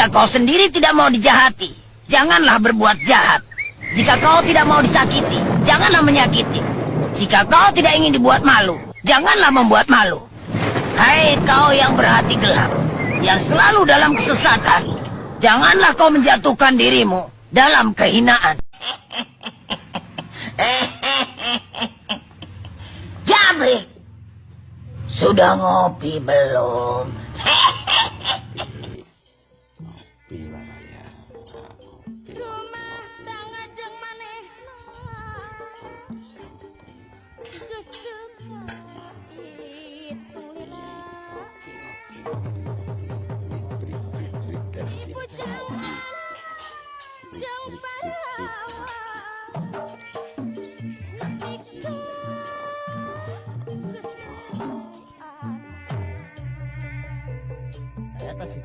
Jika kau sendiri tidak mau dijahati, janganlah berbuat jahat. Jika kau tidak mau disakiti, janganlah menyakiti. Jika kau tidak ingin dibuat malu, janganlah membuat malu. Hai kau yang berhati gelap, yang selalu dalam kesesatan, janganlah kau menjatuhkan dirimu dalam kehinaan. Jabrik, sudah ngopi belum? Eta si